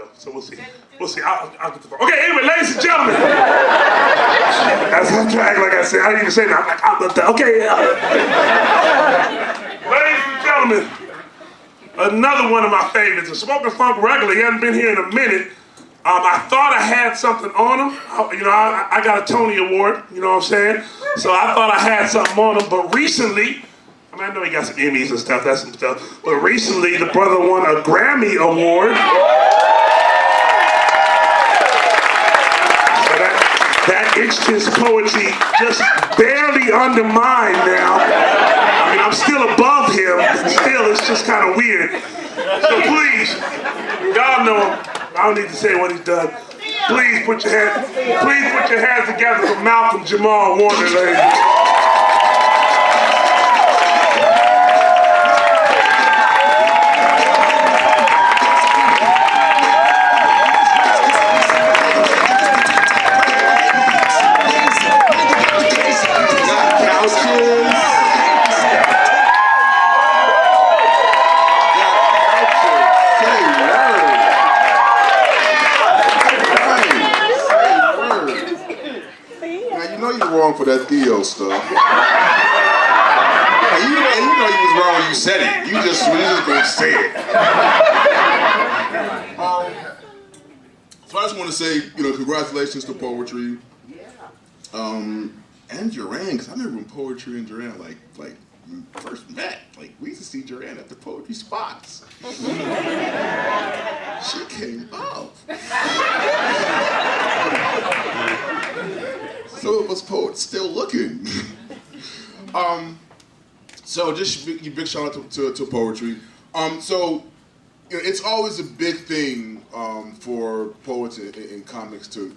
go. So we'll see. We'll see. I'll get the phone. Okay, anyway, ladies and gentlemen. That's how I act like I said. I didn't even say that. I'm like, I'll get that. Okay. Ladies and gentlemen, another one of my favorites. A Smoking Funk regular. He hasn't been here in a minute. I thought I had something on him. I got a Tony Award, you know what I'm saying? So I thought I had something on him, but recently, I know he got some Emmys and stuff, that's some stuff, but recently the brother won a Grammy Award. So that itched his poetry just barely under mine now. I mean, I'm still above him, but still it's just kind of weird. So please, y'all know him. I don't need to say what he's done. Please put your hands together for Malcolm-Jamal Warner, ladies. For that Theo stuff. And you know you was wrong when you said it. You just gonna say it. So I just want to say, congratulations to Poetry. And Duran, because I remember when Poetry and Duran like first met. Like we used to see Duran at the poetry spots. She came up. So it was poets still looking. So just big shout out to Poetry. So it's always a big thing for poets in comics to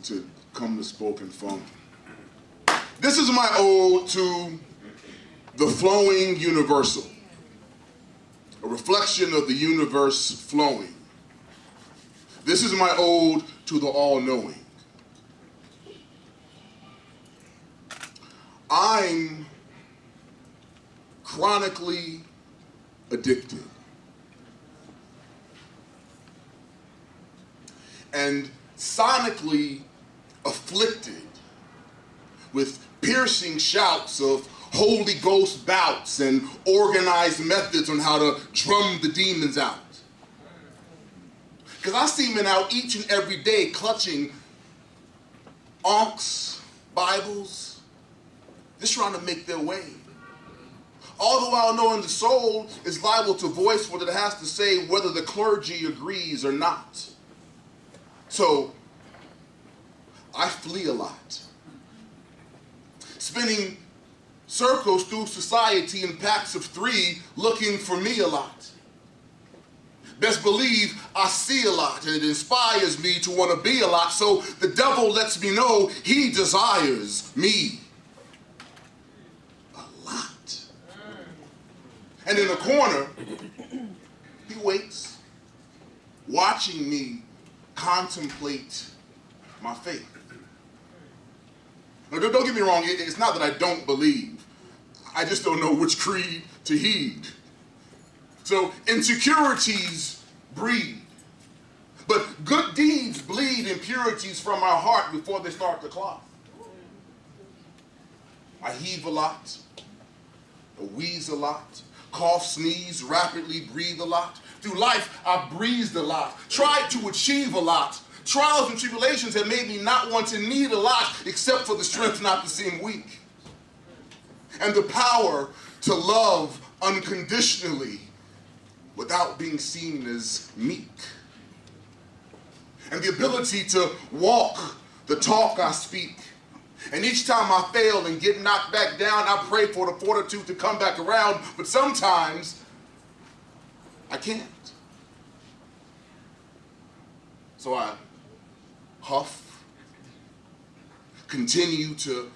come to Spoken Funk. This is my ode to the flowing universal, a reflection of the universe flowing. This is my ode to the all-knowing. I'm chronically addicted and sonically afflicted with piercing shouts of Holy Ghost bouts and organized methods on how to drum the demons out. Because I see men out each and every day clutching Ankhs, Bibles, just trying to make their way. All the while knowing the soul is liable to voice what it has to say, whether the clergy agrees or not. So, I flee a lot. Spinning circles through society in packs of 3, looking for me a lot. Best believe I see a lot, and it inspires me to want to be a lot, so the devil lets me know he desires me. And in the corner, he waits, watching me contemplate my faith. Now, don't get me wrong, it's not that I don't believe. I just don't know which creed to heed. So insecurities breed, but good deeds bleed impurities from our heart before they start to clot. I heave a lot, I wheeze a lot, cough, sneeze, rapidly breathe a lot. Through life, I've breezed a lot, tried to achieve a lot. Trials and tribulations have made me not want to need a lot, except for the strength not to seem weak. And the power to love unconditionally without being seen as meek. And the ability to walk the talk I speak. And each time I fail and get knocked back down, I pray for the fortitude to come back around, but sometimes I can't. So I huff, continue to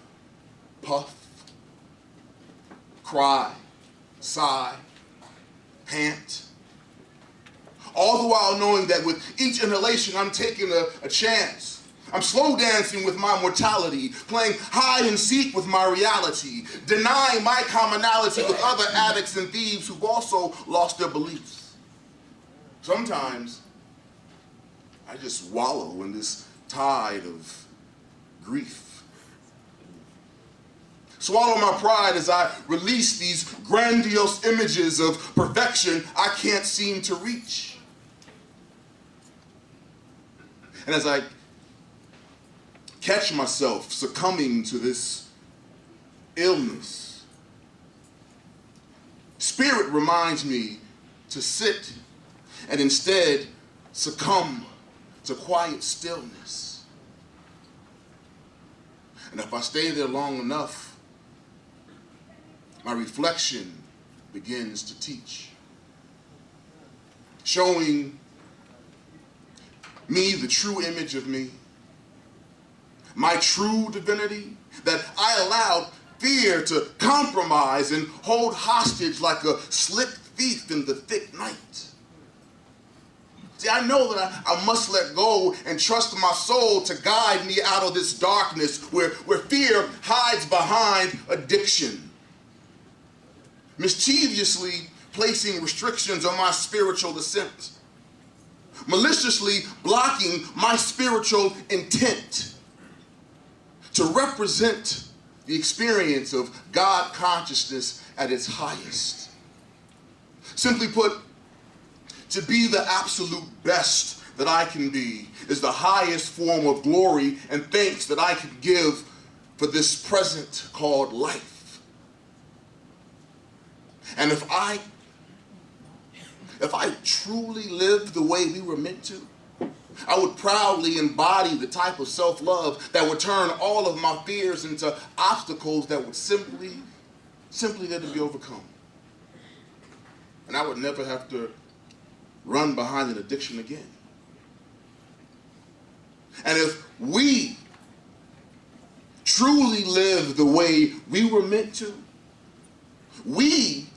puff, cry, sigh, pant, all the while knowing that with each inhalation I'm taking a chance. I'm slow dancing with my mortality, playing hide and seek with my reality, denying my commonality with other addicts and thieves who've also lost their beliefs. Sometimes I just wallow in this tide of grief. Swallow my pride as I release these grandiose images of perfection I can't seem to reach. And as I catch myself succumbing to this illness, Spirit reminds me to sit and instead succumb to quiet stillness. And if I stay there long enough, my reflection begins to teach, showing me the true image of me, my true divinity, that I allowed fear to compromise and hold hostage like a slick thief in the thick night. See, I know that I must let go and trust my soul to guide me out of this darkness where fear hides behind addiction, mischievously placing restrictions on my spiritual ascent, maliciously blocking my spiritual intent to represent the experience of God consciousness at its highest. Simply put, to be the absolute best that I can be is the highest form of glory and thanks that I can give for this present called life. And if I truly lived the way we were meant to, I would proudly embody the type of self-love that would turn all of my fears into obstacles that would simply let it be overcome. And I would never have to run behind an addiction again. And if we truly live the way we were meant to, we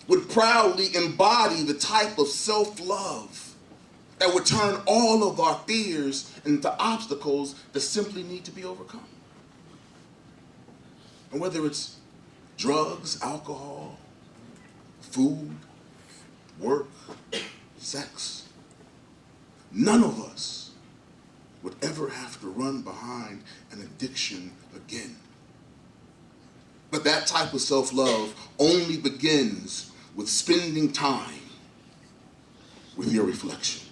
would proudly embody the type of self-love that would turn all of our fears into obstacles that simply need to be overcome. And whether it's drugs, alcohol, food, work, sex, none of us would ever have to run behind an addiction again. But that type of self-love only begins with spending time with your reflection.